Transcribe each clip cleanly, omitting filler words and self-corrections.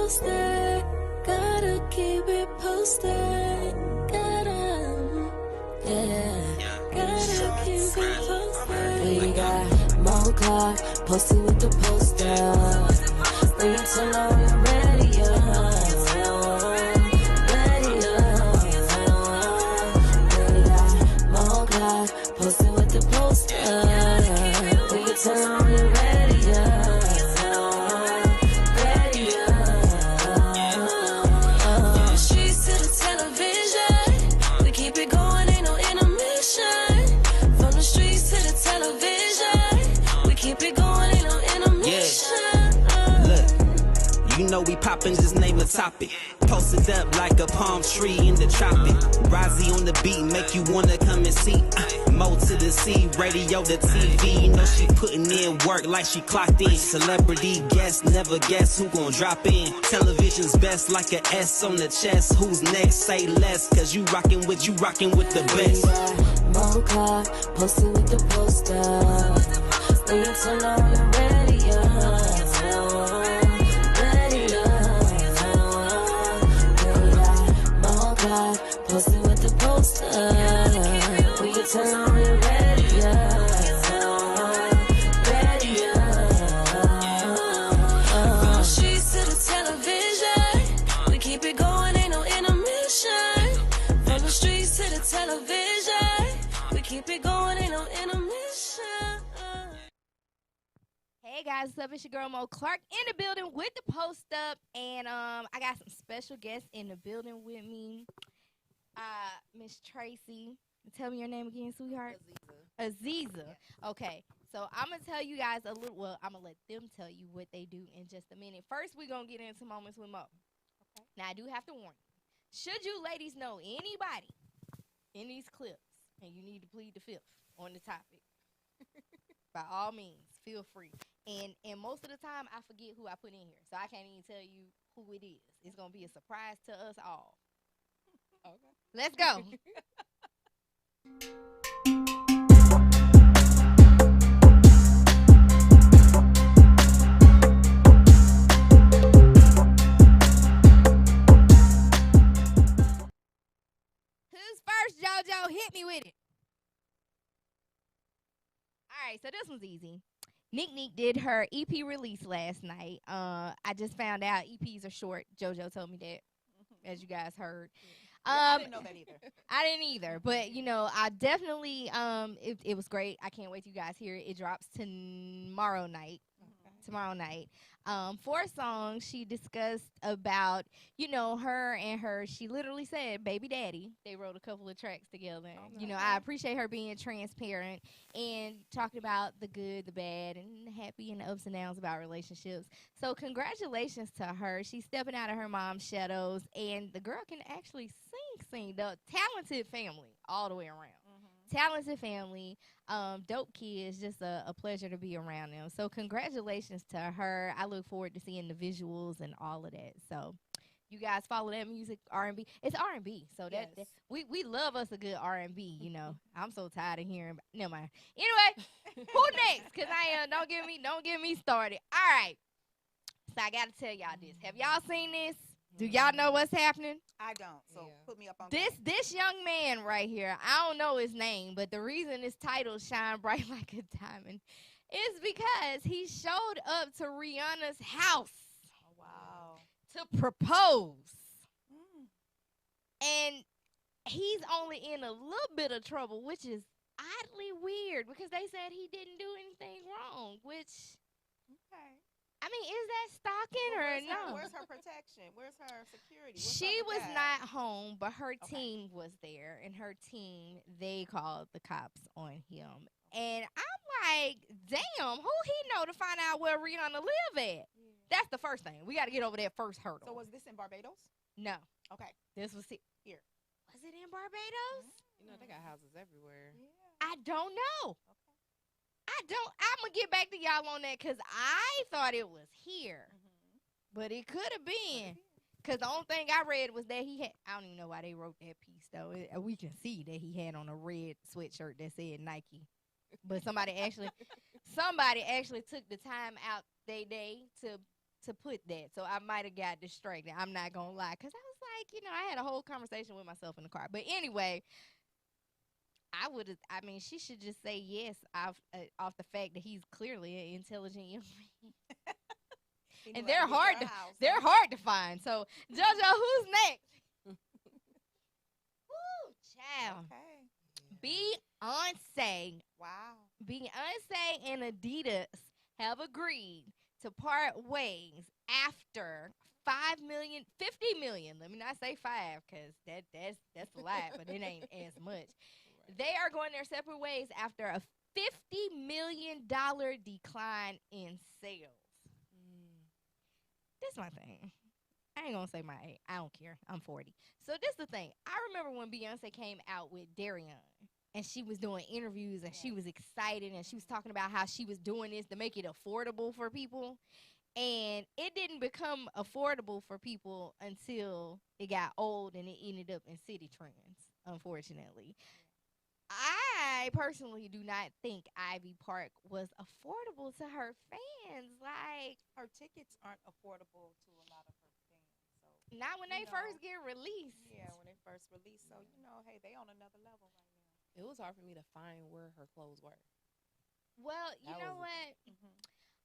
posted. Gotta keep it posted. Gotta keep it posted. We got MSMOCLARK posted with the poster. Bring it to on your radio. Posted with the poster. We can turn on your radio. From the streets to the television, we keep it going, ain't no intermission. From the streets to the television, we keep it going, ain't no intermission. Look, you know we poppin', just name a topic. Posted up like a palm tree in the tropic. Rozzy on the beat, make you wanna come and see. Mo to the C, radio to TV. You know she putting in work like she clocked in. Celebrity guest, never guess who gon' drop in. Television's best like a S on the chest. Who's next? Say less, cause you rockin' with the best. MSMOCLARK posted with the poster. Bring it to on your radio. Posted with the poster. We can turn on your radio. From the streets to the television, we keep it going, ain't no intermission. From the streets to the television, we keep it going, ain't no intermission. Hey guys, what's up? It's your girl MSMOCLARK in the building with the Post Up, and I got some special guests in the building with me. Miss Tracey. Tell me your name again, sweetheart. Aziza. Yeah. Okay, so I'm gonna tell you guys a little. Well, I'm gonna let them tell you what they do in just a minute. First, we're gonna get into moments with Mo. Okay. Now, I do have to warn you. Should you ladies know anybody in these clips, and you need to plead the fifth on the topic, by all means, feel free. And most of the time, I forget who I put in here, so I can't even tell you who it is. It's gonna be a surprise to us all. Okay. Let's go. Who's first, JoJo? Hit me with it. All right, so this one's easy. Nick did her EP release last night. I just found out EPs are short. JoJo told me that, as you guys heard. I didn't know that either. I didn't either, but you know, I definitely it was great. I can't wait till you guys hear it. It drops tomorrow night. Okay. 4 songs. She discussed about, you know, her and her, she literally said baby daddy. They wrote a couple of tracks together. Oh, you know, I appreciate her being transparent and talking about the good, the bad, and the happy and the ups and downs about relationships. So congratulations to her. She's stepping out of her mom's shadows, and the girl can actually sing. The talented family all the way around. Talented family, dope kids, just a pleasure to be around them. So congratulations to her. I look forward to seeing the visuals and all of that. So you guys follow that music, R&B. It's R&B, so Yes. that we love us a good R&B. You know, I'm so tired of hearing. Never mind. Anyway, who next? Cause don't get me started. All right. So I gotta tell y'all this. Have y'all seen this? Do y'all know what's happening? I don't, so put me up on This young man right here, I don't know his name, but the reason his title Shine Bright Like a Diamond is because he showed up to Rihanna's house to propose. And he's only in a little bit of trouble, which is oddly weird because they said he didn't do anything wrong, which... Okay. I mean, is that stalking or no? Where's her protection? Where's her security? She was not home, but her team was there, and her team, they called the cops on him. And I'm like, damn, who he know to find out where Rihanna live at? Yeah. That's the first thing. We got to get over that first hurdle. So was this in Barbados? No. Okay. This was here. Was it in Barbados? You know, they got houses everywhere. Yeah. I don't know. Okay. I'm going to get back to y'all on that because I thought it was here. But it could have been. Because the only thing I read was that he had, I don't even know why they wrote that piece, though. We can see that he had on a red sweatshirt that said Nike. But somebody actually took the time out they day to put that. So I might have got distracted. I'm not going to lie. Because I was like, I had a whole conversation with myself in the car. But anyway, she should just say yes off the fact that he's clearly an intelligent young man. And they're hard to find. So, JoJo, who's next? Woo, child. Okay. Beyonce. Wow. Beyonce and Adidas have agreed to part ways after 50 million. Let me not say 5, because that's a lot, but it ain't as much. Right. They are going their separate ways after a $50 million decline in sales. This is my thing. I ain't gonna say my age. I don't care. I'm 40. So this is the thing. I remember when Beyonce came out with Darion, and she was doing interviews, and she was excited, and she was talking about how she was doing this to make it affordable for people. And it didn't become affordable for people until it got old and it ended up in city trends, unfortunately. I personally do not think Ivy Park was affordable to her fans. Like, her tickets aren't affordable to a lot of her fans. So not when they first get released. Yeah, when they first released. So hey, they on another level right now. It was hard for me to find where her clothes were. Well, you know what?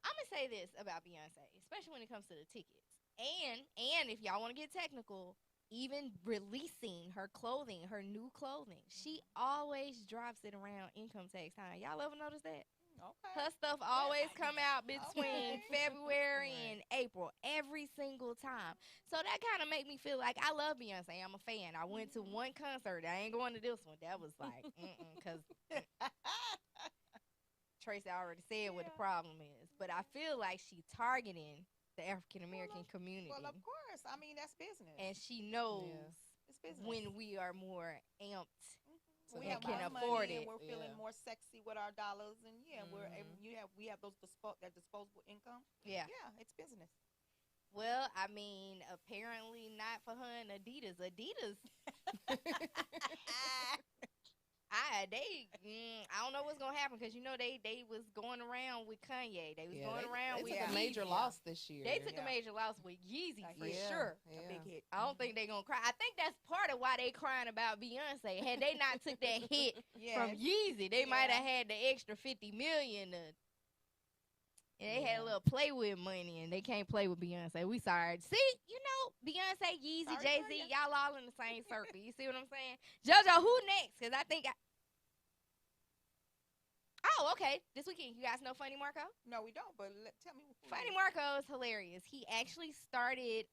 I'm gonna say this about Beyonce, especially when it comes to the tickets. And if y'all want to get technical, even releasing her clothing, her new clothing, she always drops it around income tax time. Y'all ever notice that? Okay. Her stuff always come out between February and April every single time. So that kind of make me feel like I love Beyonce. I'm a fan. I went to one concert. I ain't going to this one. That was like, because Tracey already said what the problem is. But I feel like she targeting the African American community. Well, of course. I mean, that's business. And she knows it's business. when we are more amped. So we have can more afford money it. And we're feeling more sexy with our dollars, and we have those that disposable income. Yeah, it's business. Well, I mean, apparently not for her and Adidas. I don't know what's gonna happen, because they was going around with Kanye. They was going around with took a major loss this year. They took a major loss with Yeezy for sure. A big hit. I don't think they gonna cry. I think that's part of why they crying about Beyonce. Had they not took that hit from Yeezy, they might have had the extra 50 million. And they had a little play with money, and they can't play with Beyonce. We sorry. See, Beyonce, Yeezy, Jay-Z, y'all all in the same circle. You see what I'm saying? JoJo, who next? Because I think Oh, okay. This weekend, you guys know Funny Marco? No, we don't, but tell me. Funny Marco is hilarious. He actually started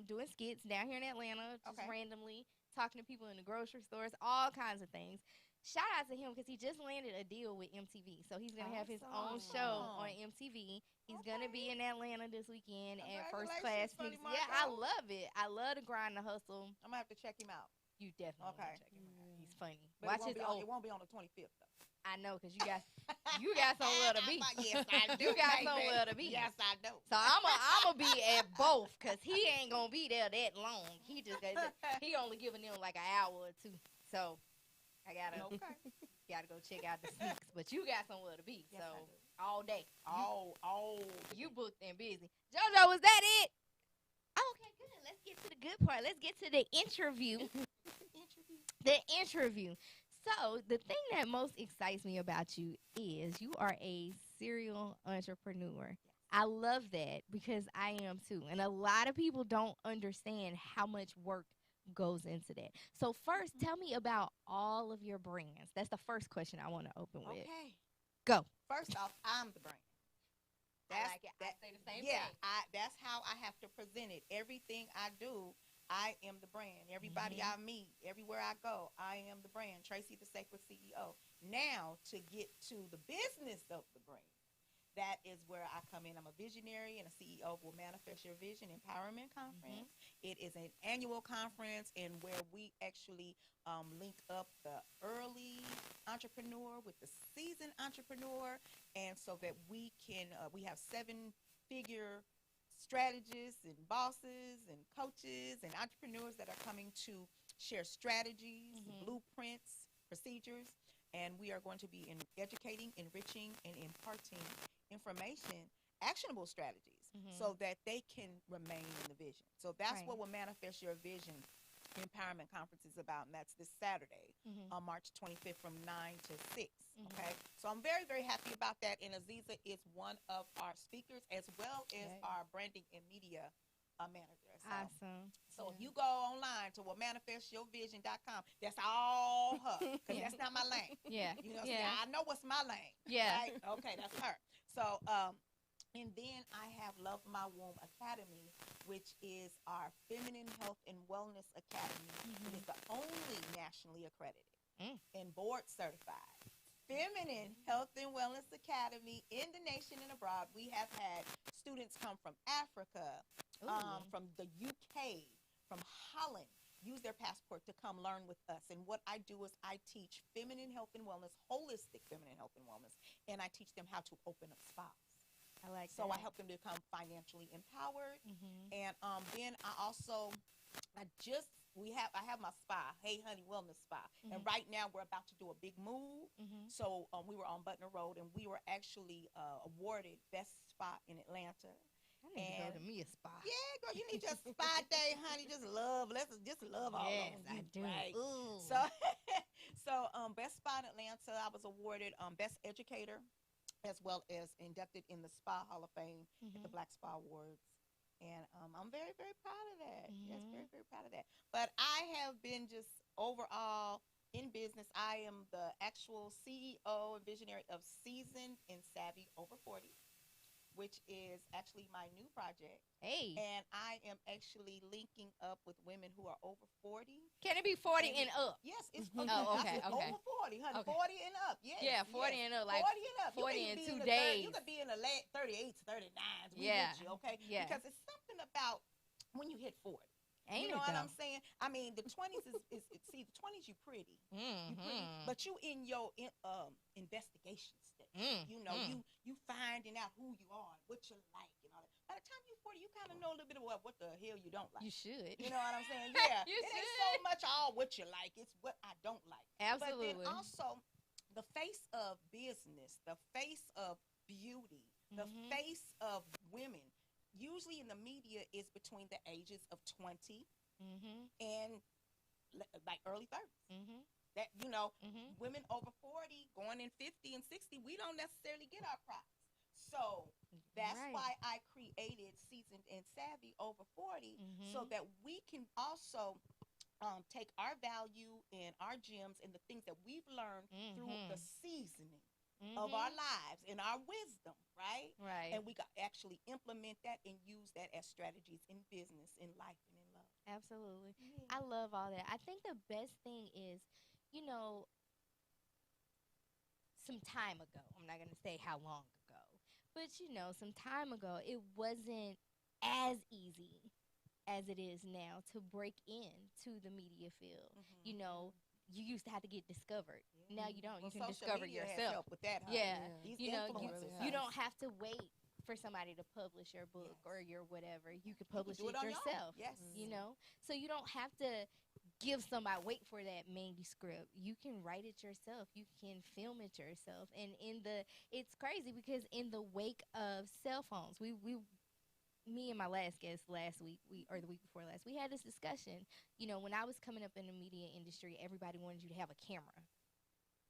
doing skits down here in Atlanta, just randomly, talking to people in the grocery stores, all kinds of things. Shout out to him, because he just landed a deal with MTV. So he's going to have his own show on MTV. He's going to be in Atlanta this weekend at First Class Phoenix. Yeah, I love it. I love the grind, the hustle. I'm going to have to check him out. You definitely want to check him out. He's funny. But Watch his it won't be on the 25th, though. I know, because you got somewhere to be. Yes, I do. You got somewhere to be. Yes, I do. So I'm a be at both, because he ain't going to be there that long. He only giving them like an hour or two. So I gotta go check out the sneaks. But you got somewhere to be. Yes, so all day. You booked and busy. JoJo, was that it? Okay, good. Let's get to the good part. Let's get to the interview. The interview. So the thing that most excites me about you is you are a serial entrepreneur. I love that, because I am too. And a lot of people don't understand how much work goes into that. So first, tell me about all of your brands. That's the first question I want to open with. Okay. Go. First off, I'm the brand. I like it. I say the same thing. That's how I have to present it. Everything I do, I am the brand. Everybody I meet, everywhere I go, I am the brand. Tracey, the Sacred CEO. Now, to get to the business of the brand, that is where I come in. I'm a visionary and a CEO of WOMANifest Your Vision Empowerment Conference. It is an annual conference, and where we actually link up the early entrepreneur with the seasoned entrepreneur, and so that we can we have 7-figure strategists and bosses and coaches and entrepreneurs that are coming to share strategies, blueprints, procedures, and we are going to be educating, enriching, and imparting information, actionable strategies, so that they can remain in the vision. So that's Right. what will manifest your vision empowerment conference is about, and that's this Saturday on March 25th from 9 to 6. Okay, so I'm very, very happy about that, and Aziza is one of our speakers as well as our branding and media manager. So, Awesome. so if you go online to WOMANifestYourVision.com, that's all her, because that's not my lane. Yeah. You know, Yeah. see, I know what's my lane. Yeah. Right? Okay, that's her. So, and then I have Love My Womb Academy, which is our Feminine Health and Wellness Academy. It is the only nationally accredited and board certified Feminine Health and Wellness Academy in the nation and abroad. We have had students come from Africa, from the UK, from Holland, use their passport to come learn with us. And what I do is I teach feminine health and wellness, holistic feminine health and wellness, and I teach them how to open up spas. I like So that. I help them to become financially empowered. And then I also, I have my spa, Hey Honey Wellness Spa. And right now we're about to do a big move. So we were on Butner Road, and we were actually awarded best spa in Atlanta. I need to go to me a spa. Yeah, girl, you need your spa day, honey. Just love all Yes, on you, I do. right? Ooh. So, best spa in Atlanta. I was awarded best educator, as well as inducted in the Spa Hall of Fame at the Black Spa Awards. And I'm very, very proud of that. Yes, very, very proud of that. But I have been just overall in business. I am the actual CEO and visionary of Seasoned and Savvy Over 40, which is actually my new project. Hey. And I am actually linking up with women who are over 40. Can it be 40 and up? Yes, it's Oh, okay, okay. over 40, honey. Okay. 40 and up. Yes, Yeah, 40 and up, like 40 and up. 40 You in can be 2 in the days. You could be in the late 38s, 39s. We Yeah, get you, okay? yeah. Because it's something about when you hit 40. Ain't You know it what though? I'm saying? I mean, the 20s is see, the 20s you pretty. You pretty, but you in your investigation stage. You know, you finding out who you are, what you like, and all that. By the time you're 40, you kind of know a little bit about what the hell you don't like. You should. You know what I'm saying? Yeah. You It ain't so should. much all what you like. It's what I don't like. Absolutely. But then also, the face of business, the face of beauty, the face of women, usually in the media is between the ages of 20 and like early 30s. That, you know, women over 40 going in 50 and 60, we don't necessarily get our prize. So that's Right. why I created Seasoned and Savvy Over 40 so that we can also take our value and our gems and the things that we've learned through the seasoning of our lives and our wisdom, right? Right. And we got actually implement that and use that as strategies in business, in life, and in love. Absolutely. I love all that. I think the best thing is, you know, some time ago, I'm not going to say how long ago, but, you know, some time ago, it wasn't as easy as it is now to break into the media field. You know, you used to have to get discovered. Now you don't. Well, You can social discover media has yourself. helped with that, honey. Yeah. These You know, influencers, you honey. don't have to wait for somebody to publish your book or your whatever. You can publish do it it on your own. yourself. Yes. You know? So you don't have to give somebody, wait for that manuscript. You can write it yourself. You can film it yourself. And it's crazy because in the wake of cell phones, me and my last guest last week, or the week before last, we had this discussion. You know, when I was coming up in the media industry, everybody wanted you to have a camera.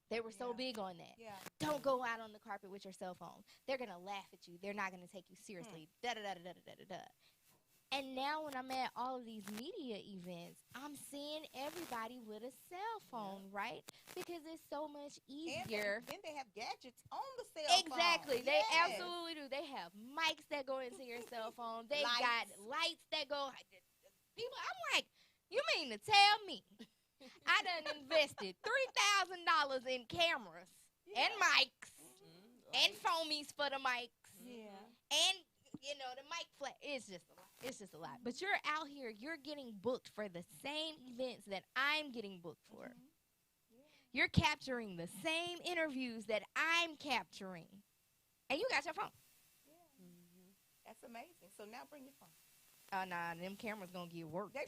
They were so big on that. Yeah. Don't go out on the carpet with your cell phone. They're going to laugh at you. They're not going to take you seriously. Da-da-da-da-da-da-da. And now when I'm at all of these media events, I'm seeing everybody with a cell phone, right? Because it's so much easier. And then they have gadgets on the cell phone. Exactly. They Yes. absolutely do. They have mics that go into your cell phone. They Lights. got lights that go. People, I'm like, you mean to tell me I done invested $3,000 in cameras and mics and foamies for the mics and, you know, the mic flat. It's just a lot. It's just a lot. But you're out here. You're getting booked for the same events that I'm getting booked for. You're capturing the same interviews that I'm capturing. And you got your phone. That's amazing. So now bring your phone. Oh, nah, them cameras gonna get work. They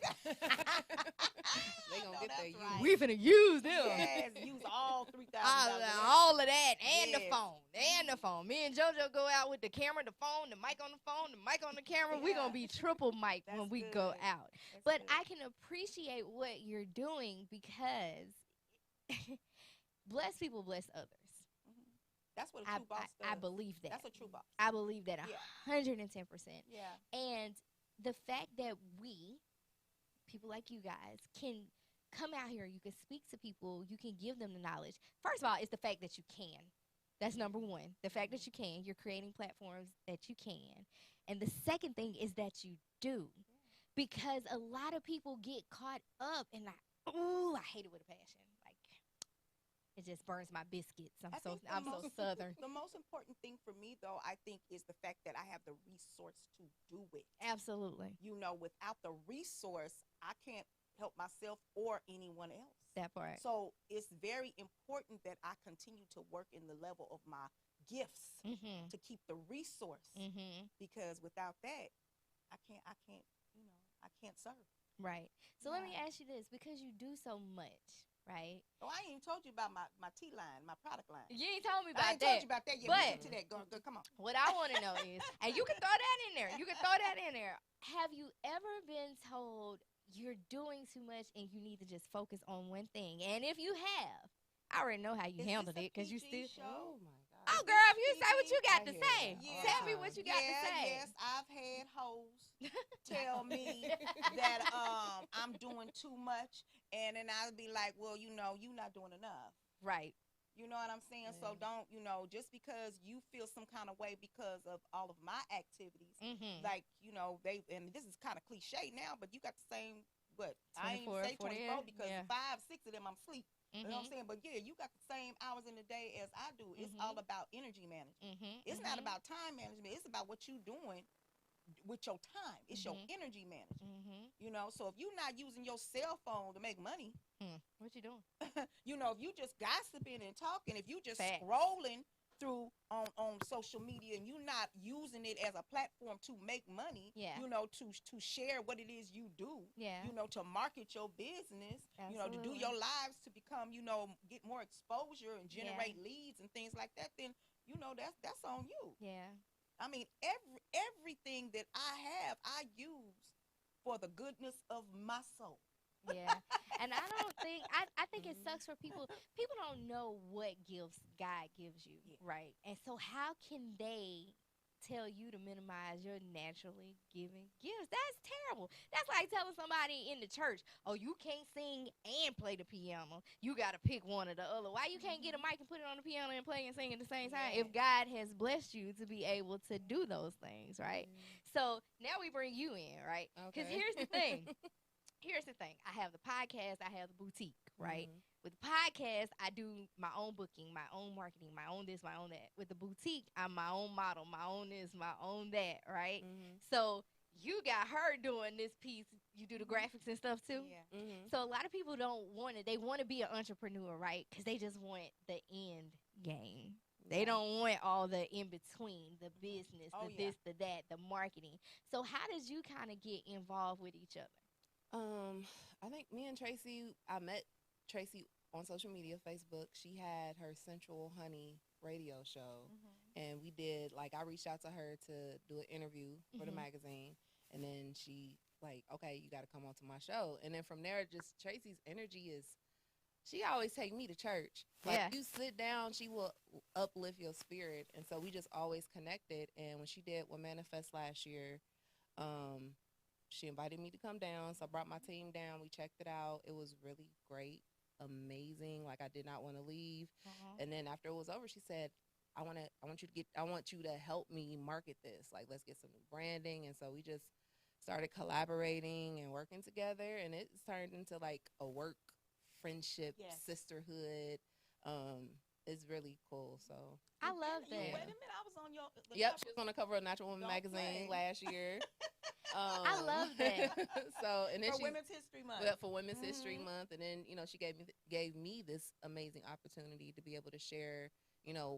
gonna get their use. Right. We finna use them. Yes, use all $3,000. All of that and the Yes. phone. And the phone. Me and JoJo go out with the camera, the phone, the mic on the phone, the mic on the camera. We gonna be triple mic when That's we go good. out. That's But good. I can appreciate what you're doing because bless people, bless others. That's what a true boss does. I believe that. That's a true boss. I believe that Yeah. 110%. Yeah. And the fact that we, people like you guys, can come out here, you can speak to people, you can give them the knowledge. First of all, it's the fact that you can. That's number one. The fact that you can. You're creating platforms that you can. And the second thing is that you do. Because a lot of people get caught up and like, ooh, I hate it with a passion. Like, it just burns my biscuits. I'm I so think the most- southern. The most important thing for me, though, I think, is the fact that I have the resource to do it. Absolutely. You know, without the resource, I can't help myself or anyone else. That part. So it's very important that I continue to work in the level of my gifts Mm-hmm. to keep the resource, Mm-hmm. because without that, I can't, you know, I can't serve. Right. So let me Yeah. ask you this, because you do so much, right? Oh, I ain't even told you about my tea line, my product line. You ain't told me I about ain't told that. you about that yet. But- We'll get to that. Go, come on. What I want to know is, and you can throw that in there. You can throw that in there. Have you ever been told you're doing too much and you need to just focus on one thing? And if you have, I already know how you Is this handled a it because you PG still. show? Oh my God. Oh, girl, if you say what you got I to hear say, that all tell the me time. what you got to say. Yes, I've had hoes tell me that I'm doing too much, and then I'll be like, well, you know, you're not doing enough. Right. You know what I'm saying? So don't, you know, just because you feel some kind of way because of all of my activities, Mm-hmm. like, you know, and this is kind of cliche now, but you got the same, what? I ain't 24, say 24 48, because yeah. 5, 6 of them I'm asleep. You know what I'm Mm-hmm. saying? But yeah, you got the same hours in the day as I do. It's Mhm. all about energy management. Mm-hmm. It's not about time management. It's about what you doing with your time. It's your energy management. Mm-hmm. You know, so if you're not using your cell phone to make money, What you doing? you know, if you just gossiping and talking, if you just Facts. scrolling through on social media and you're not using it as a platform to make money, Yeah. you know, to share what it is you do, Yeah. you know, to market your business, you know, to do Absolutely. your lives to become, you know, get more exposure and generate leads and things like that, then, you know, that's on you. Yeah. I mean, everything that I have, I use for the goodness of my soul. Yeah. And I don't think I think it sucks for people. People don't know what gifts God gives you, right? And so how can they tell you to minimize your naturally given gifts? That's terrible. That's like telling somebody in the church, "Oh, you can't sing and play the piano. You got to pick one or the other." Why you can't get a mic and put it on the piano and play and sing at the same time if God has blessed you to be able to do those things, right? So now we bring you in, right? Because Okay. here's the thing. Here's the thing. I have the podcast. I have the boutique, right? With the podcast, I do my own booking, my own marketing, my own this, my own that. With the boutique, I'm my own model, my own this, my own that, right? So you got her doing this piece. You do the graphics and stuff too? Yeah. So a lot of people don't want it. They want to be an entrepreneur, right? Because they just want the end game. They don't want all the in between, the business, Oh, the yeah. this, the that, the marketing. So how did you kind of get involved with each other? I think me and Tracey, I met Tracey on social media, Facebook. She had her Central Honey radio show, and we did, like, I reached out to her to do an interview for the magazine, and then she, like, okay, you got to come on to my show. And then from there, just Tracey's energy is, she always take me to church. Like, Yeah. you sit down, she will uplift your spirit. And so we just always connected. And when she did WOMANifest last year, she invited me to come down. So I brought my team down. We checked it out. It was really great, amazing. Like, I did not want to leave. And then after it was over, she said, I want you to help me market this. Like, let's get some new branding. And so we just started collaborating and working together. And it's turned into like a work friendship, Yes. sisterhood. It's really cool. So I love You- that. Wait a minute, I was on your. the yep, cover. she was on the cover of Natural Woman Don't magazine play. last year. I love that. So and then For she Women's History Month. for Women's History Mhm. Month, and then she gave me this amazing opportunity to be able to share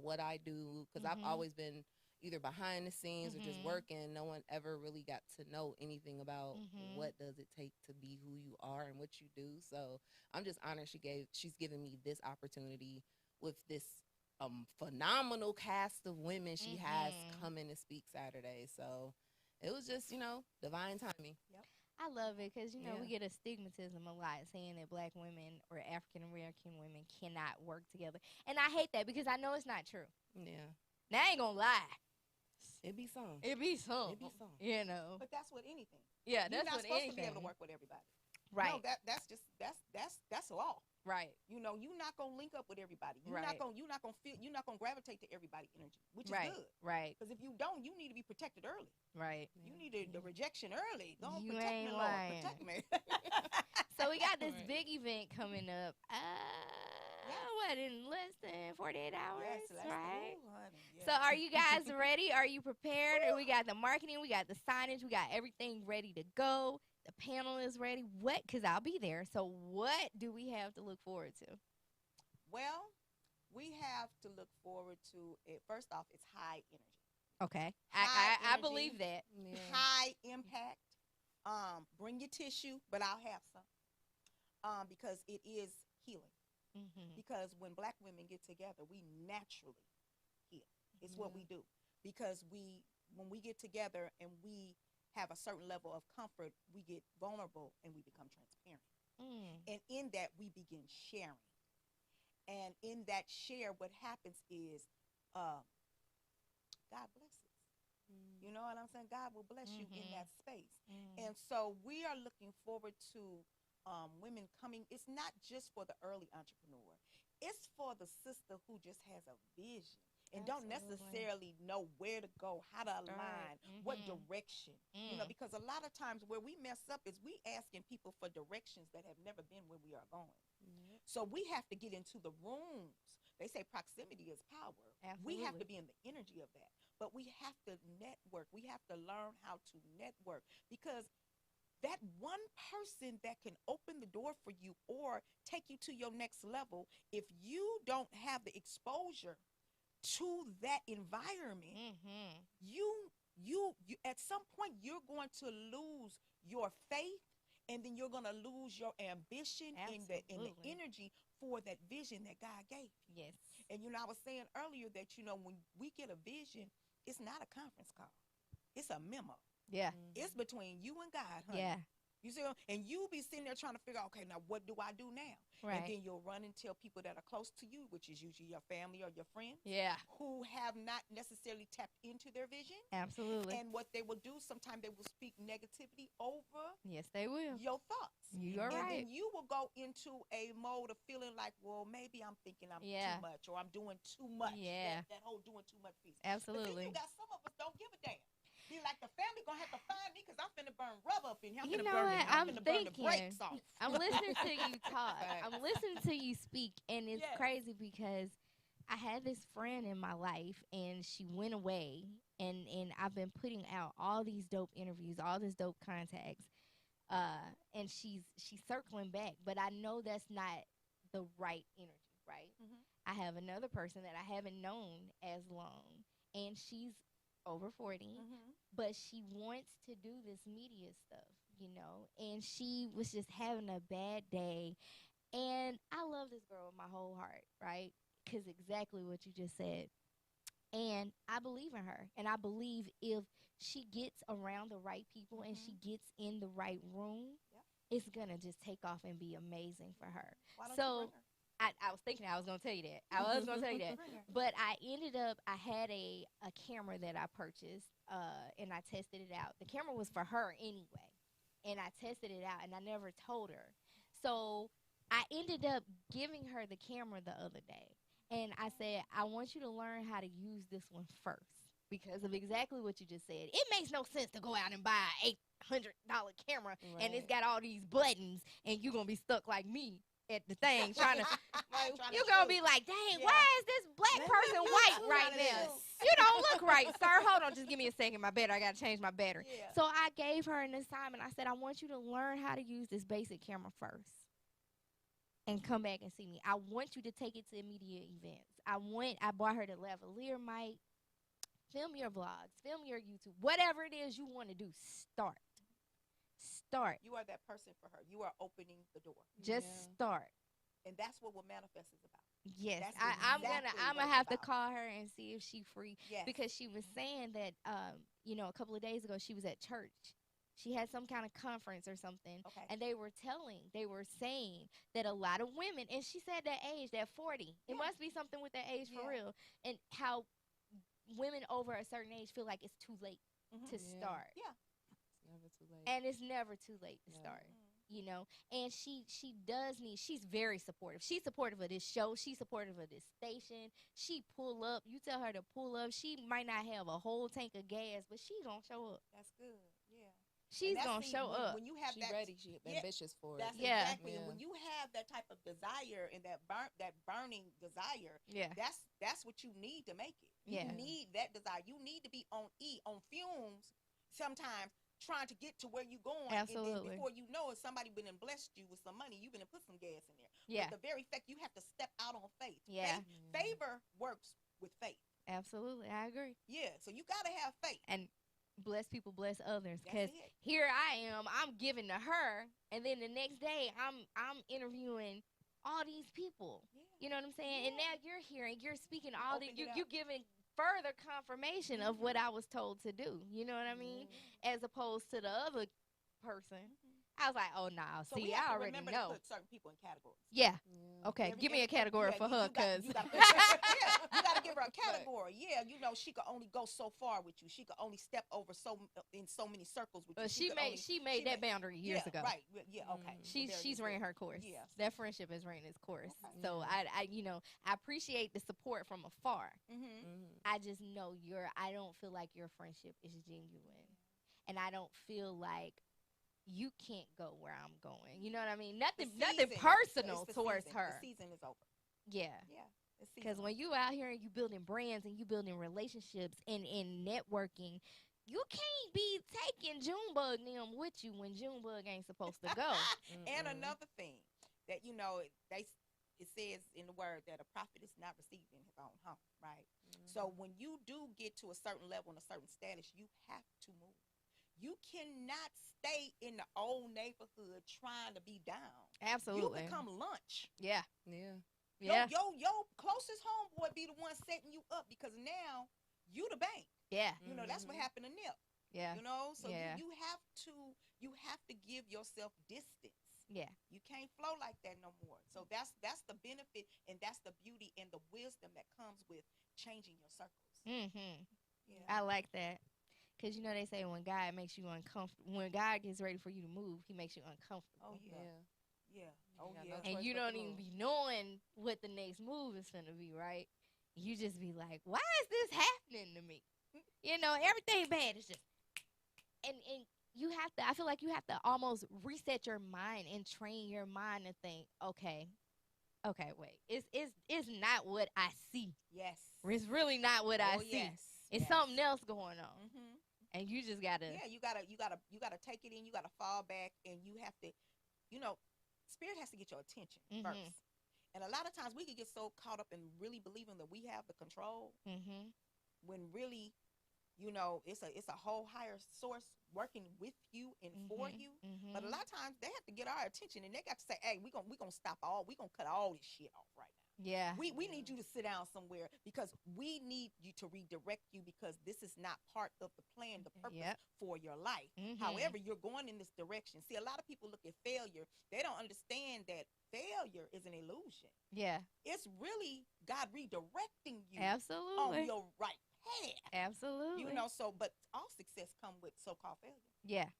what I do, because I've Mhm. always been either behind the scenes or just working. No one ever really got to know anything about what does it take to be who you are and what you do. So I'm just honored she's given me this opportunity with this phenomenal cast of women she has coming to speak Saturday. So it was just, divine timing. Yep. I love it because, we get a stigmatism a lot saying that Black women or African-American women cannot work together. And I hate that because I know it's not true. Yeah. Now, I ain't going to lie. It be some. It be some. But that's with anything. Yeah, You're that's not with supposed anything. to be able to work with everybody. Right. No, that's law. Right. You're not gonna link up with everybody. You're Right. not gonna gravitate to everybody energy, which is Right. good. Right. Because if you don't, you need to be protected early. Right. You need the rejection early. Don't You protect me, ain't Lord. lying. Protect me. So we got this Right. big event coming up. What, in less than 48 hours, Yes, right? ooh, honey, yes. So are you guys ready? Are you prepared? We got the marketing, we got the signage, we got everything ready to go. The panel is ready. What? Because I'll be there. So what do we have to look forward to? Well, we have to look forward to it. First off, it's high energy, Okay. High I energy. believe that. Yeah. high impact. Bring your tissue, but I'll have some. Because it is healing. Mm-hmm. Because when Black women get together, we naturally heal. It's what we do. Because when we get together and we have a certain level of comfort, we get vulnerable and we become transparent. And in that, we begin sharing. And in that share, what happens is God blesses. You know what I'm saying? God will bless you in that space. And so we are looking forward to women coming. It's not just for the early entrepreneur. It's for the sister who just has a vision and don't necessarily know where to go, how to align, what direction. Because a lot of times where we mess up is we asking people for directions that have never been where we are going. So we have to get into the rooms. They say proximity is power. We have to be in the energy of that. But we have to network. We have to learn how to network, because that one person that can open the door for you or take you to your next level, if you don't have the exposure to that environment, you at some point you're going to lose your faith, and then you're going to lose your ambition and the energy for that vision that God gave you. Yes. And I was saying earlier that when we get a vision, it's not a conference call, it's a memo. Yeah. It's between you and God, honey. Yeah. You see, and you be sitting there trying to figure out, okay, now what do I do now? Right. And then you'll run and tell people that are close to you, which is usually your family or your friends, Yeah. who have not necessarily tapped into their vision. Absolutely. And what they will do, sometimes they will speak negativity over Yes, they will. your thoughts. You are And right. then you will go into a mode of feeling like, well, maybe I'm thinking I'm Yeah. too much, or I'm doing too much. Yeah. That whole doing too much piece. But then Absolutely. you got some of us don't give a damn. Be like, the family gonna have to find me because I'm finna burn rubber up in here. I'm You finna know burn what? it. I'm I'm finna burn the thinking. brakes off. I'm listening to you talk. Facts. I'm listening to you speak, and it's Yes. crazy because I had this friend in my life, and she went away, and I've been putting out all these dope interviews, all this dope contacts, and she's circling back, but I know that's not the right energy, right? I have another person that I haven't known as long, and she's over 40, but she wants to do this media stuff, and she was just having a bad day. And I love this girl with my whole heart, right? Because exactly what you just said. And I believe in her. And I believe if she gets around the right people and she gets in the right room, it's going to just take off and be amazing for her. Why don't So you bring her? I was thinking I was going to tell you that. I was going to tell you that. Bring her. But I had a camera that I purchased, and I tested it out. The camera was for her anyway, and I tested it out, and I never told her. So I ended up giving her the camera the other day, and I said, I want you to learn how to use this one first, because of exactly what you just said. It makes no sense to go out and buy an $800 camera, and it's got all these buttons, and you're going to be stuck like me at the thing trying to you're gonna be like, dang, why is this black person white right now? You don't look right, sir. Hold on, just give me a second. My battery, I gotta change my battery. So I gave her an assignment. I said, I want you to learn how to use this basic camera first and come back and see me. I want you to take it to media events. I bought her the lavalier mic, Film your vlogs, film your YouTube, whatever it is you want to do, start. You are that person for her. You are opening the door. Just start. And that's what Womnifest is about. Yes, That's I'm exactly gonna what it's have to about. call her and see if she free Yes. because she was saying that a couple of days ago she was at church. She had some kind of conference or something, Okay. and they were saying that a lot of women, and she said that age, that 40, it must be something with that age for real, and how women over a certain age feel like it's too late to start. Yeah. It's never too late. And it's never too late to start. You know, and she's very supportive. She's supportive of this show. She's supportive of this station. She pull up. You tell her to pull up. She might not have a whole tank of gas, but she gonna show up. That's good. Yeah. She's gonna show up. When you have She that, ready. She ambitious for it. That's exactly. And when you have that type of desire and that burning desire, that's what you need to make it. You need that desire. You need to be on fumes sometimes, trying to get to where you going. Absolutely. And then before you know it, somebody been and blessed you with some money. You been and put some gas in there. Yeah. But the very fact you have to step out on faith. Yeah. Favor works with faith. Absolutely, I agree. Yeah. So you gotta have faith. And bless people, bless others. That's Because it. here I am, I'm giving to her, and then the next day I'm interviewing all these people. Yeah. You know what I'm saying? And now you're hearing, you're speaking all the, Opened it you're giving further confirmation of what I was told to do. You know what I mean? As opposed to the other person. I was like, oh, nah, So see, we have I to already remember know. to put certain people in categories. Yeah. Okay, give me a category for her, because you gotta give her a category. Yeah, you know, she could only go so far with you. She could only step over in so many circles with you. she made that boundary years ago. Right. Yeah. Okay. She's ran her course. Yeah. That friendship has ran its course. So I appreciate the support from afar. I just know I don't feel like your friendship is genuine, and I don't feel like you can't go where I'm going. You know what I mean? Nothing personal towards her. The season is over. Yeah. Yeah. Because when you out here and you building brands and you building relationships and networking, you can't be taking Junebug and them with you when Junebug ain't supposed to go. And another thing that, you know, it says in the word that a prophet is not received in his own home, right? So when you do get to a certain level and a certain status, you have to move. You cannot stay in the old neighborhood trying to be down. Absolutely. You become lunch. Yeah. Your closest homeboy be the one setting you up, because now you the bank. Yeah. You know, that's what happened to Nip. Yeah. You know, so Yeah. you have to give yourself distance. Yeah. You can't flow like that no more. So that's the benefit, and that's the beauty and the wisdom that comes with changing your circles. Yeah. I like that. Because, you know, they say when God makes you uncomfortable, when God gets ready for you to move, he makes you uncomfortable. Oh, yeah. Yeah. Oh, got yeah. no And choice you but to don't even move. be knowing what the next move is going to be, right? You just be like, why is this happening to me? You know, everything bad is just, and you have to, I feel like you have to almost reset your mind and train your mind to think, okay, wait, it's not what I see. Yes. It's really not what I see. Yes. It's something else going on. And you just gotta, you gotta take it in. You gotta fall back, and you have to, you know, spirit has to get your attention first. And a lot of times we can get so caught up in really believing that we have the control, when really, you know, it's a whole higher source working with you and for you. But a lot of times they have to get our attention, and they got to say, hey, we gonna cut all this shit off right now. Yeah. We need you to sit down somewhere, because we need you to redirect you, because this is not part of the plan, the purpose for your life. However, you're going in this direction. See, a lot of people look at failure. They don't understand that failure is an illusion. Yeah. It's really God redirecting you Absolutely. on your right path. Absolutely. You know, so, but all success come with so-called failure. Yeah.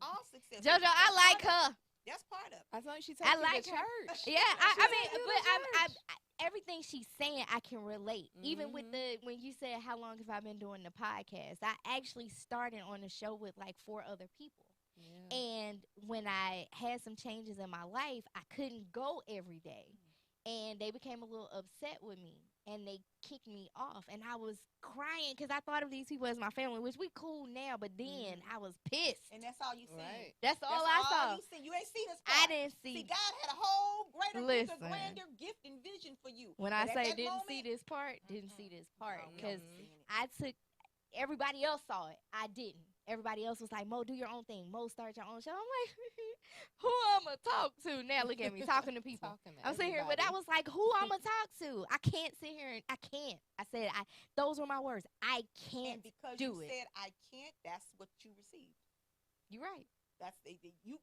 All success. JoJo, I like her. That's part of it. I thought she I took like you to her. church. Yeah, I mean, took you to but I church. everything she's saying, I can relate. Even with when you said, how long have I been doing the podcast? I actually started on the show with like 4 other people. Yeah. And when I had some changes in my life, I couldn't go every day. And they became a little upset with me. And they kicked me off. And I was crying because I thought of these people as my family, which we cool now. But then I was pissed. And that's all you see. Right. That's all I saw. You ain't seen this I part. didn't see. God had a whole greater, bigger, Listen. grander gift and vision for you. When But I at say that didn't moment, see this part, didn't see this part. no, we Because don't see it. everybody else saw it. I didn't. Everybody else was like, Mo, do your own thing. Mo, start your own show. I'm like, who I'ma talk to? Now look at me talking to people. I'm sitting here, but I was like, who I'ma talk to? I can't sit here and I can't. I said, those were my words. I can't And because do you it. said I can't, that's what you received. You're right. That's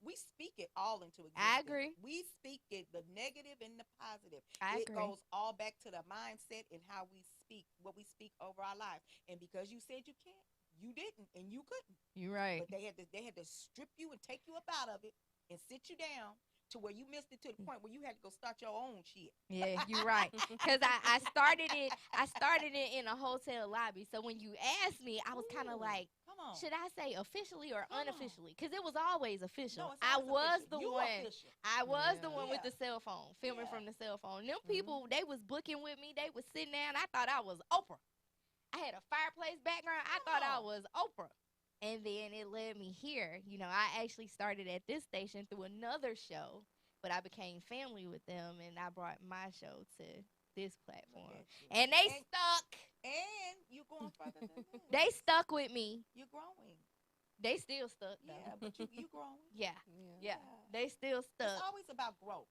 we speak it all into existence. I agree. We speak it, the negative and the positive. I It agree. goes all back to the mindset and how we speak, what we speak over our lives. And because you said you can't, you didn't, and you couldn't. You're right. But they had to strip you and take you up out of it and sit you down to where you missed it to the point where you had to go start your own shit. Yeah, you're right. Because I started it in a hotel lobby. So when you asked me, I was kind of Ooh, like, come on. should I say officially or Come on. unofficially? Because it was always official. No, it's I always was official. the You one. official. I was the Yeah. one with Yeah. the cell phone, filming Yeah. from the cell phone. Them people, they was booking with me. They was sitting down. I thought I was Oprah. I had a fireplace background. I thought I Oh. was Oprah. And then it led me here. You know, I actually started at this station through another show, but I became family with them, and I brought my show to this platform. Look at you. And they And- stuck. And you going further than that. They stuck with me. You're growing. They still stuck, though. Yeah, but you growing. Yeah. Yeah. Yeah. They still It's stuck. always about growth.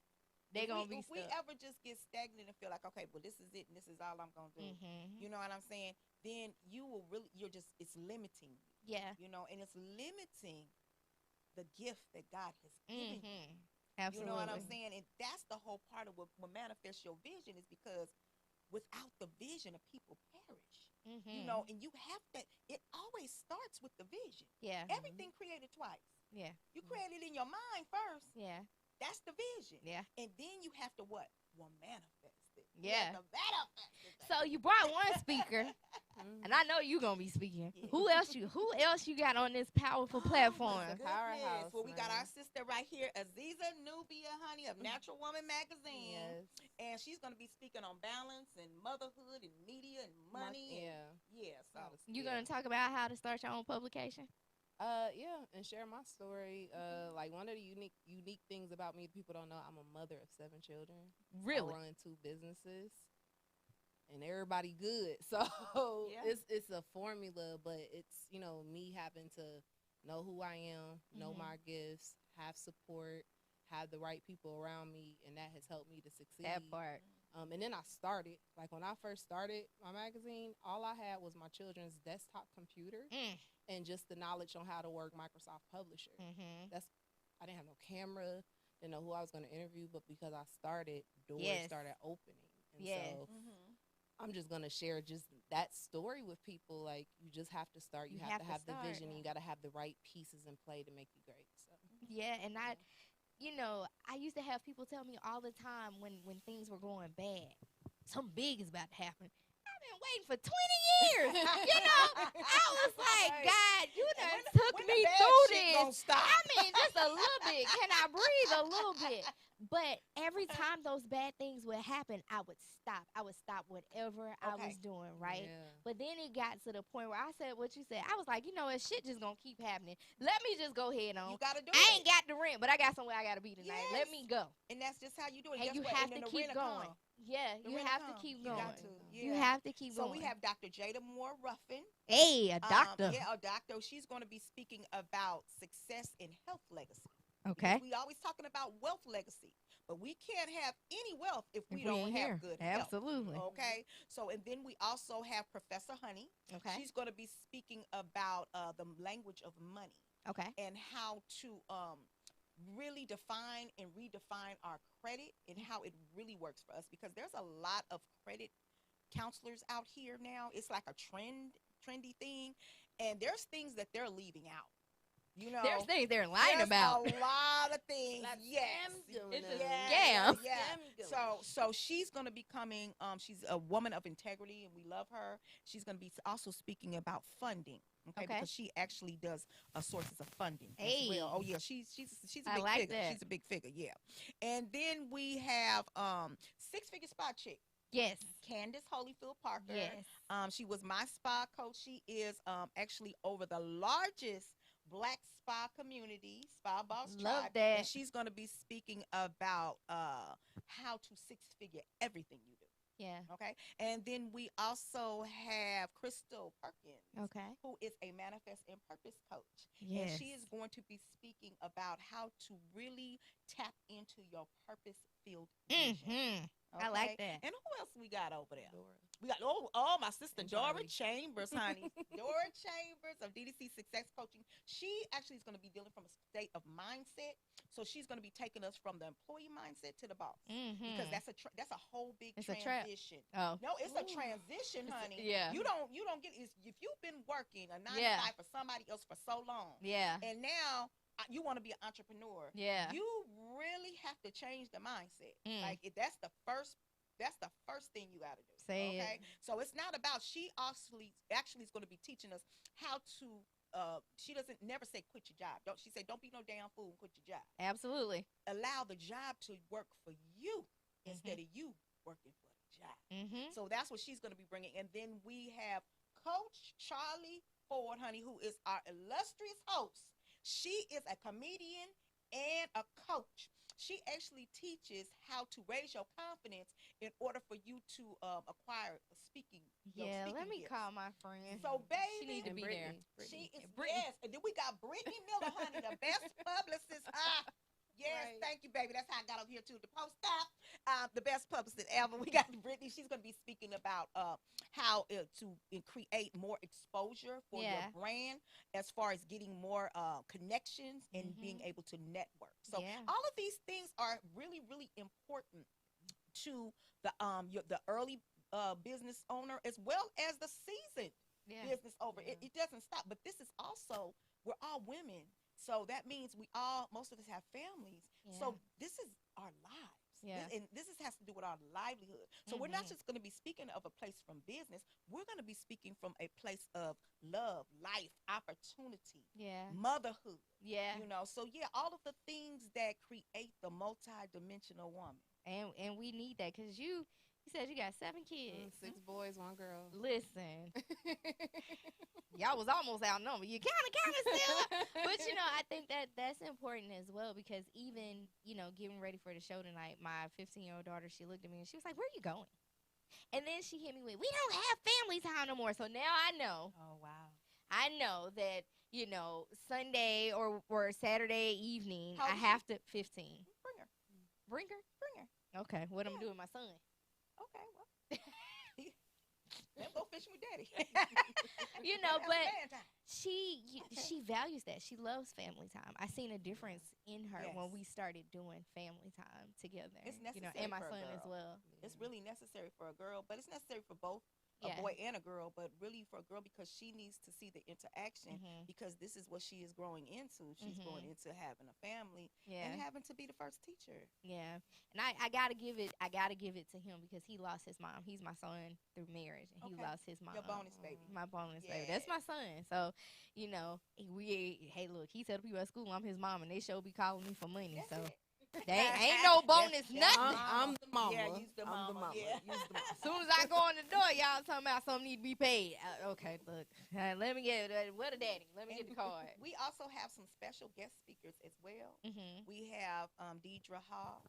They If gonna we, be if we stuck. ever just get stagnant and feel like, okay, well, this is it and this is all I'm gonna do. Mm-hmm. You know what I'm saying? Then you will really, it's limiting you. Yeah. You know, and it's limiting the gift that God has given you. Mm-hmm. Absolutely. You know what I'm saying? And that's the whole part of what manifest your vision is because without the vision, the people perish. Mm-hmm. You know, and you have to. It always starts with the vision. Yeah. Everything created twice. Yeah. You created in your mind first. Yeah. That's the vision. Yeah. And then you have to what? Well, manifest it. Yeah. You have to manifest it. So you brought one speaker, and I know you gonna be speaking. Yeah. Who else you got on this powerful platform? Oh, my It's a powerhouse, goodness. Well, we got man. our sister right here, Aziza Nubia, honey, of Natural Woman Magazine. Yes. And she's going to be speaking on balance and motherhood and media and money. Yeah. Yeah. So, You gonna talk about how to start your own publication? Yeah, and share my story. Like one of the unique things about me, people don't know, I'm a mother of 7 children. I run 2 businesses, and everybody good. So Yeah. it's a formula, but it's me having to know who I am, know Mhm. my gifts, have support, have the right people around me, and that has helped me to succeed. That part. And then I started, like when I first started my magazine, all I had was my children's desktop computer and just the knowledge on how to work Microsoft Publisher. Mm-hmm. I didn't have no camera, didn't know who I was going to interview, but because I started, doors Yes. started opening. And Yes. so I'm just going to share just that story with people. Like, you just have to start. You have to have the start. vision, and you got to have the right pieces in play to make you great. So Yeah, and I used to have people tell me all the time when things were going bad, something big is about to happen. I've been waiting for 20 years. I was like, God, you done took when me the bad through shit this. gonna stop? I mean, just a little bit. Can I breathe a little bit? But every time those bad things would happen, I would stop. I would stop whatever I Okay. was doing, right? Yeah. But then it got to the point where I said what you said. I was like, shit just gonna keep happening. Let me just go ahead on. You got to do I it. ain't got the rent, but I got somewhere I gotta be tonight. Let Yes. me go. And that's just how you do it. And Guess you what? have And to then the keep rent will going. come. Yeah, The you rent have will to come. keep You going. got to. You Yeah. have to keep So going. we have Dr. Jada Moore Ruffin. a doctor. Yeah, a doctor. She's going to be speaking about success and health legacy. Okay. Because we always talking about wealth legacy, but we can't have any wealth if we If don't ain't have here. good health. Absolutely. Okay. So, and then we also have Professor Honey. Okay. She's going to be speaking about the language of money Okay. and how to really define and redefine our credit and how it really works for us, because there's a lot of credit counselors out here now. It's like a trendy thing, and there's things that they're leaving out. There's things they're lying there's about. a lot of things. Like Yes. scams doing It's a that. scam. Yeah. Scam doing So she's going to be coming. She's a woman of integrity, and we love her. She's going to be also speaking about funding. Okay, Okay. because she actually does sources of funding Hey. as well. Oh yeah, she's a I big like figure. that. She's a big figure, yeah. And then we have 6-figure spa chick, Yes. Candace Holyfield Parker. Yes. She was my spa coach. She is actually over the largest Black spa community, Spa Boss Love Tribe. that. And she's going to be speaking about how to 6-figure everything you do. Yeah. Okay. And then we also have Crystal Perkins, Okay. who is a manifest and purpose coach. Yes. And she is going to be speaking about how to really tap into your purpose filled vision. Mm-hmm. I like that. And who else we got over there? Dora. We got my sister And Dora Charlie. Chambers, honey. Dora Chambers of DDC Success Coaching. She actually is going to be dealing from a state of mindset. So she's going to be taking us from the employee mindset to the boss, because that's a whole big It's a trap. transition. Oh. No, it's a transition, honey. Yeah. You don't get if you've been working a 9 to 5 for somebody else for so long, Yeah. and now you want to be an entrepreneur. Yeah. You really have to change the mindset. Mm. Like that's the first thing you got to do. Say okay. So it's not about, she actually is going to be teaching us how to. She doesn't never say quit your job. She say don't be no damn fool and quit your job. Absolutely. Allow the job to work for you instead of you working for the job. Mm-hmm. So that's what she's going to be bringing. And then we have Coach Charlie Ford, honey, who is our illustrious host. She is a comedian and a coach. She actually teaches how to raise your confidence in order for you to acquire a speaking. Yeah, let me gifts. call my friend. So, baby, She need to And be there. she is Brittany. yes. And then we got Brittany Miller, honey, the best publicist. Yes, Right. thank you, baby. That's how I got over here too. DaPost Up, the best publicist ever. We got Brittany. She's going to be speaking about how to create more exposure for Yeah. your brand, as far as getting more connections and being able to network. So Yeah. all of these things are really, really important to the early business owner, as well as the seasoned Yeah. business owner. Yeah. It doesn't stop. But this is also, we're all women. So that means most of us have families. Yeah. So this is our lives. Yeah. And this has to do with our livelihood. So we're not just going to be speaking of a place from business. We're going to be speaking from a place of love, life, opportunity, Yeah. motherhood. Yeah. You know, so yeah, all of the things that create the multi-dimensional woman. And we need that, because you said you got 7 kids. 6 boys, 1 girl. Listen, y'all was almost outnumbered. You kind of still. But, I think that's important as well, because even, getting ready for the show tonight, my 15-year-old daughter, she looked at me and she was like, where are you going? And then she hit me with, we don't have family time no more. So now I know. Oh, wow. I know that, Sunday or Saturday evening, How I old is have to, 15. Bring her. Bring her? Bring her. Okay, what I'm Yeah. doing with my son. Okay, well. Let's go fishing with daddy. But man time. she values that. She loves family time. I seen a difference in her when Yes. we started doing family time together. It's and necessary my for a son as girl. well. It's really necessary for a girl, but it's necessary for both a Yeah. boy and a girl, but really for a girl, because she needs to see the interaction, Mhm. because this is what she is growing into. She's growing into having a family Yeah. and having to be the first teacher. Yeah. And I gotta give it to him, because he lost his mom. He's my son through marriage, and he Okay. lost his mom. Your bonus baby. My bonus baby. That's my son. So, hey, look, he tell the people at school I'm his mom, and they sure be calling me for money. That's So it. ain't no bonus, That's nothing. I'm the mama. Yeah, use the I'm the mama. mama. Yeah. Use the mama. As soon as I go in the door, y'all talking about something need to be paid. Okay, look, let me get what a daddy. Let me get the card. We also have some special guest speakers as well. Mm-hmm. We have Deidre Hall.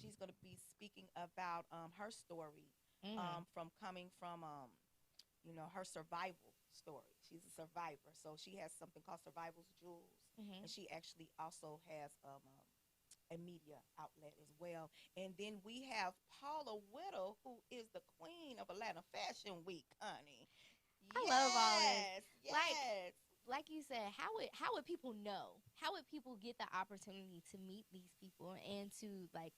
She's going to be speaking about her story from coming from, her survival story. She's a survivor. So she has something called Survival's Jewels. Mm-hmm. And she actually also has a media outlet as well. And then we have Paula Whittle, who is the queen of Atlanta Fashion Week, honey. I love all this. Yes. Like you said, how would people know? How would people get the opportunity to meet these people and to, like,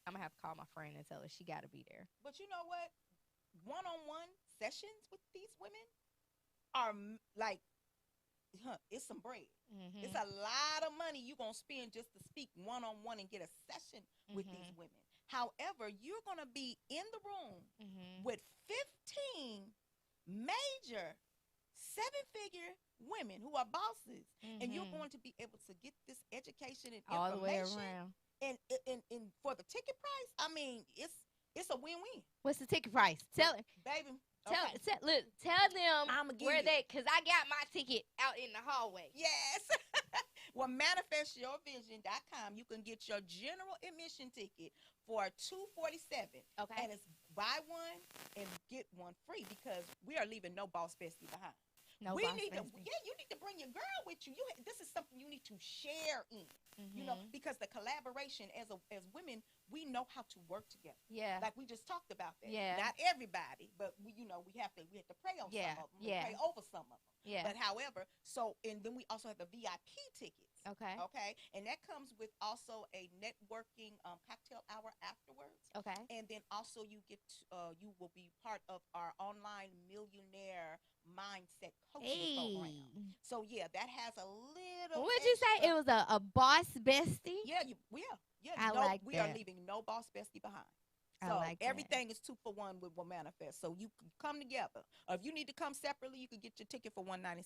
I'm gonna have to call my friend and tell her she got to be there. But you know what? One-on-one sessions with these women are it's some bread. Mm-hmm. It's a lot of money you're going to spend just to speak one-on-one and get a session with these women. However, you're going to be in the room with 15 major 7-figure women who are bosses, and you're going to be able to get this education and all the way information. around. And for the ticket price, I mean, it's a win-win. What's the ticket price? Tell her. Baby. Tell Okay. tell them I'ma give where you- because I got my ticket out in the hallway. Yes. Well, manifestyourvision.com. You can get your general admission ticket for $247. Okay. And it's buy one and get one free because we are leaving no boss bestie behind. No We boss need to, bestie. you need to bring your girl with you. This is something you need to share in, you know, because the collaboration as women, we know how to work together. Yeah. Like we just talked about that. Yeah. Not everybody, but we have to pray on Yeah. some of them. Yeah. Pray over some of them. Yeah. But however, and then we also have the VIP tickets. Okay. Okay. And that comes with also a networking cocktail hour afterwards. Okay. And then also you you will be part of our online millionaire mindset coaching program. So yeah, that has a little. What'd you say? It was a boss bestie? Yeah, I like we are that. leaving no boss bestie behind. I So like that. everything is 2 for 1 with WOMANifest. So you can come together. Or if you need to come separately, you can get your ticket for $197.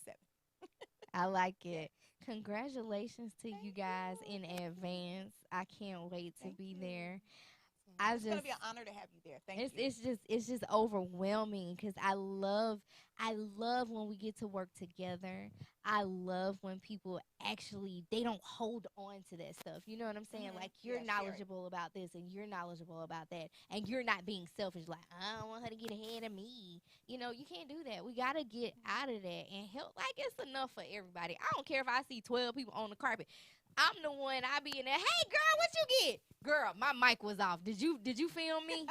I like it. Congratulations to you guys in advance. I can't wait to be there. It's gonna be an honor to have you there. Thank you. It's just overwhelming because I love when we get to work together. I love when people actually they don't hold on to that stuff. You know what I'm saying? Like you're Yeah, share it. knowledgeable about this and you're knowledgeable about that, and you're not being selfish. Like I don't want her to get ahead of me. You know, you can't do that. We gotta get out of that and help. Like it's enough for everybody. I don't care if I see 12 people on the carpet. I'm the one. I be in there. Hey, girl, what you get? Girl, my mic was off. Did you film me?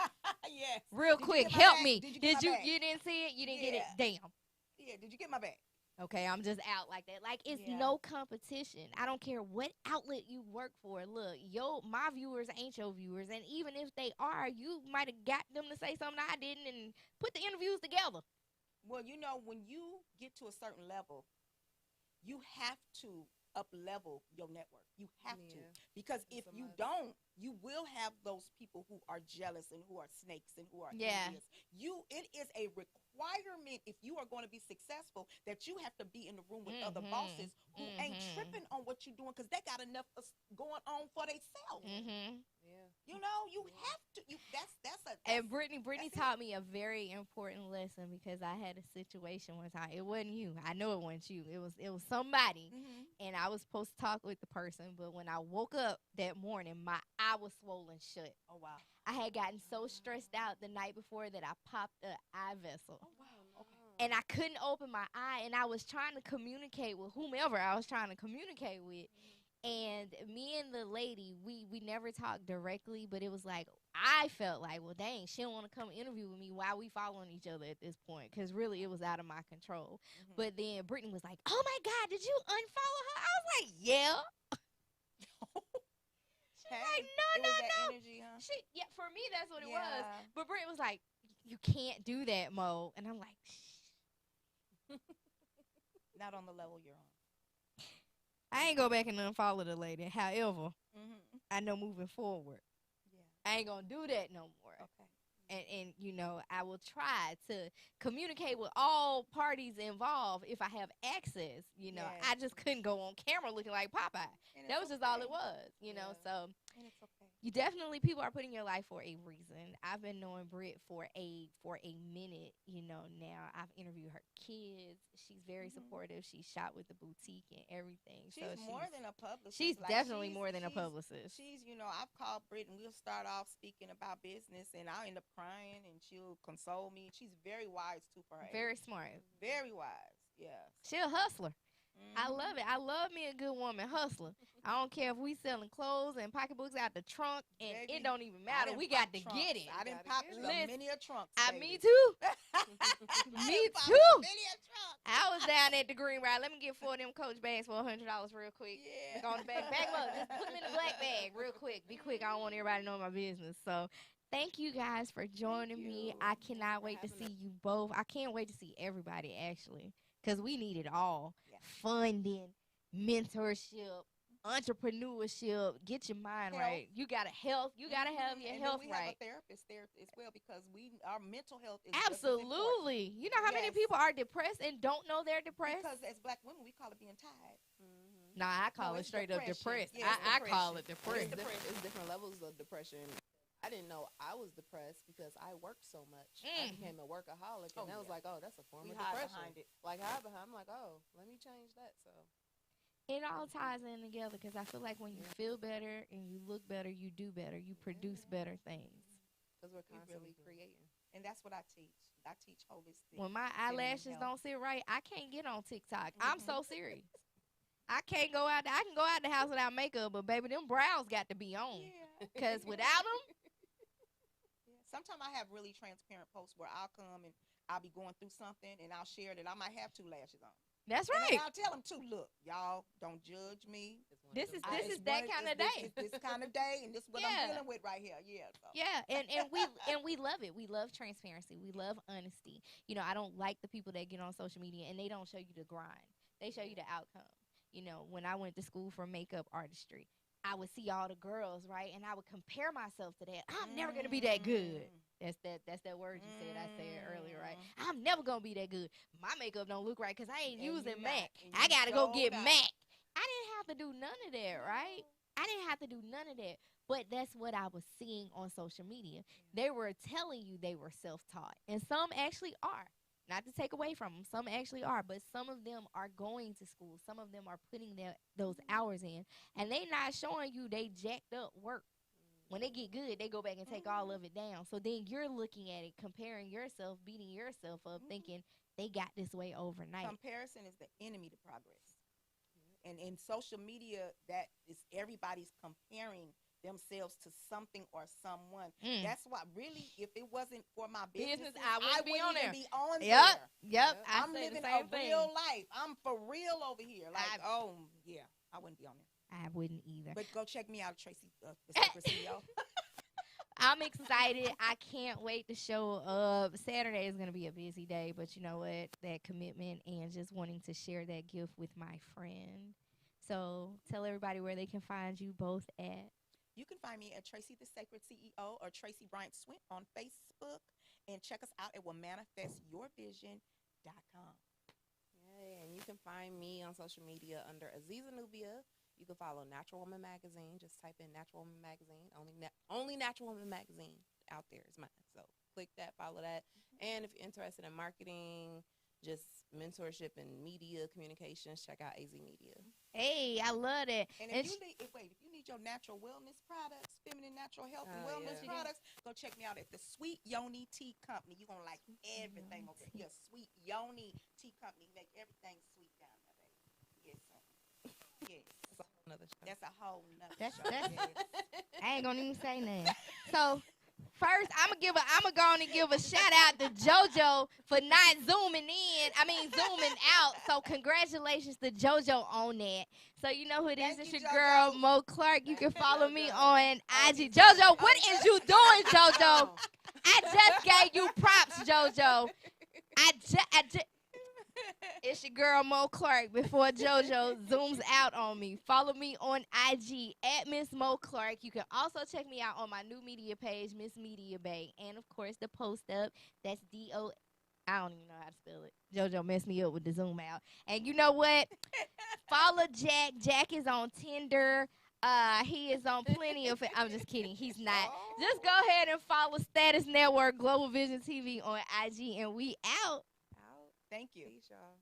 Yes. Real Did you quick, get my help bag? me. Did you get my bag? You didn't see it? You didn't get it? Yeah. Damn. Yeah, did you get my bag? Okay, I'm just out like that. Like it's Yeah. no competition. I don't care what outlet you work for. Look, my viewers ain't your viewers, and even if they are, you might have got them to say something I didn't and put the interviews together. Well, you know, when you get to a certain level, you have to up level your network. You have to. Because if It's a you must. don't, you will have those people who are jealous and who are snakes and who are envious. It is a requirement if you are going to be successful that you have to be in the room with other bosses who ain't tripping on what you're doing because they got enough going on for themselves. Yeah. You know, you have to. And Brittany taught me a very important lesson because I had a situation one time. It wasn't you. I know it wasn't you. It was somebody, and I was supposed to talk with the person. But when I woke up that morning, my eye was swollen shut. Oh wow. I had gotten so stressed out the night before that I popped an eye vessel. Oh wow. Okay. And I couldn't open my eye, and I was trying to communicate with whomever I was trying to communicate with. And me and the lady, we never talked directly, but it was like, I felt like, well, dang, she don't want to come interview with me while we following each other at this point, because really it was out of my control. But then Brittany was like, oh, my God, did you unfollow her? I was like, yeah. She's like, no. Energy, huh? For me, that's what it was. But Brittany was like, you can't do that, Mo. And I'm like, shh. Not on the level you're on. I ain't go back and unfollow the lady. However, I know moving forward, I ain't gonna do that no more. Okay. And you know, I will try to communicate with all parties involved if I have access. You know, I just couldn't go on camera looking like Popeye. That was just all it was. You know, so And it's okay. you definitely, people are putting your life for a reason. I've been knowing Britt for a minute, you know. Now I've interviewed her kids. She's very supportive. She shot with the boutique and everything. She's so more than a publicist. She's definitely more than a publicist. She's, you know, I've called Britt and we'll start off speaking about business and I'll end up crying and she'll console me. She's very wise too for her Very age. smart. Very wise. Yeah. She a hustler. I love it. I love me a good woman hustler. I don't care if we selling clothes and pocketbooks out the trunk, and Baby, it don't even matter. We got to get it. I didn't pop many a trunks. Me too. Me too. Many a trunk. I was down at the Green Ride. Let me get 4 of them Coach bags for $100 real quick. Yeah. Look on the bag them up. Just put them in the black bag real quick. Be quick. I don't want everybody to know my business. So thank you guys for joining me. I cannot wait to see you both. I can't wait to see everybody, actually, because we need it all. Funding, mentorship, entrepreneurship. Get your mind right. You gotta health. You gotta have your health we right. have a therapist there as well because our mental health is Absolutely. You know how many people are depressed and don't know they're depressed? Because as Black women, we call it being tired. Nah, I call it it's straight up depression. depressed. Yeah, it's I call it depression. depressed. It's different levels of depression. I didn't know I was depressed because I worked so much. I became a workaholic, and I was like, oh, that's a form of depression. Behind it. Like, hide behind. I'm like, oh, let me change that. So It all ties in together because I feel like when you feel better and you look better, you do better. You produce better things. because we're constantly creating. And that's what I teach. I teach holistic. When my feminine eyelashes health. don't sit right, I can't get on TikTok. I'm so serious. I can't go out. I can go out the house without makeup, but baby, them brows got to be on. Yeah. Cause without them, Sometimes I have really transparent posts where I'll come and I'll be going through something and I'll share that I might have 2 lashes on. that's And right. then I'll tell them too, look, y'all don't judge me. This is It's that one- kind of it's- day. It's this kind of day, and this is what Yeah. I'm dealing with right here. Yeah. So. Yeah, and we love it. We love transparency. We love honesty. You know, I don't like the people that get on social media and they don't show you the grind. They show you the outcome. You know, when I went to school for makeup artistry, I would see all the girls, right, and I would compare myself to that. I'm never gonna be that good. That's that word you said. I said earlier, right? I'm never gonna be that good. My makeup don't look right because I ain't And using you MAC. not. And I you gotta go sure get not. MAC. I didn't have to do none of that, right? I didn't have to do none of that. But that's what I was seeing on social media. They were telling you they were self-taught. And some actually are. Not to take away from them. Some actually are. But some of them are going to school. Some of them are putting those hours in. And they not showing you they jacked up work. When they get good, they go back and take all of it down. So then you're looking at it, comparing yourself, beating yourself up, thinking they got this way overnight. Comparison is the enemy to progress. And in social media, that is everybody's comparing themselves to something or someone. That's why, really, if it wasn't for my business, I wouldn't be on even there. be on Yep. there. I I'm say living the same a thing. real life. I'm for real over here. Like, I wouldn't be on there. I wouldn't either. But go check me out, Tracey, the Secret CEO. I'm excited. I can't wait to show up. Saturday is going to be a busy day, but you know what? That commitment and just wanting to share that gift with my friend. So tell everybody where they can find you both at. You can find me at Tracey the Sacred CEO or Tracey Bryant Swint on Facebook, and check us out at WOMANifestYourVision.com. Yeah, and you can find me on social media under Aziza Nubia. You can follow Natural Woman Magazine. Just type in Natural Woman Magazine. Only Natural Woman Magazine out there is mine. So click that, follow that. And if you're interested in marketing, just mentorship and media communications, check out AZ Media. Hey, I love it. And if you need your natural wellness products, feminine natural health and wellness products, go check me out at the Sweet Yoni Tea Company. You're going to like everything over there. Yeah, Sweet Yoni Tea Company. Make everything sweet down there, baby. Yes, sir. Yes. That's a whole nother show. I ain't gonna even say nothing. So first, I'm gonna go on and give a shout out to JoJo for not zooming out. So congratulations to JoJo on that. So you know who it is? Thank It's you, your JoJo. girl Mo Clark. You can follow me on IG. JoJo, what is you doing, JoJo? I just gave you props, JoJo. It's your girl Mo Clark before JoJo zooms out on me. Follow me on IG at msmoclark. You can also check me out on my new media page, msmediabae. And, of course, DaPost Up. That's D-O. I don't even know how to spell it. JoJo messed me up with the zoom out. And you know what? Follow Jack. Jack is on Tinder. He is on plenty of it. I'm just kidding. He's not. Just go ahead and follow Status Network Global Vision TV on IG. And we out. Thank you. Peace, y'all.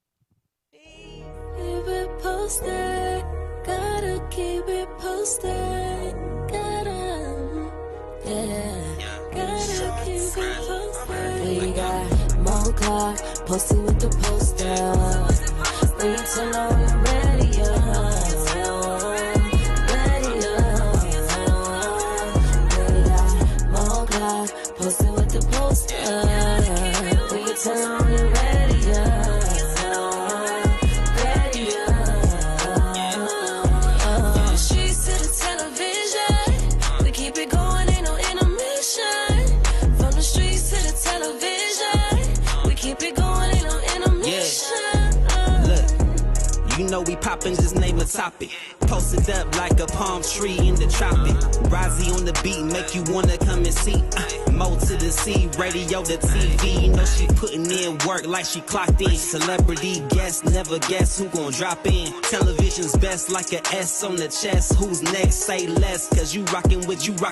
Peace. Keep it posted, gotta keep it posted, gotta keep it posted. We got MSMOCLARK posted with the poster. When you tell her we're ready, We got MSMOCLARK posted with the poster. When you tell her we're ready, You know we poppin', just name a topic. Posted up like a palm tree in the tropic. Rozzy on the beat, make you wanna come and see. Mo to the C, radio to TV. You know she putting in work like she clocked in. Celebrity guest, never guess who gon' drop in. Television's best like a S on the chest. Who's next? Say less, cause you rockin' with you rockin'.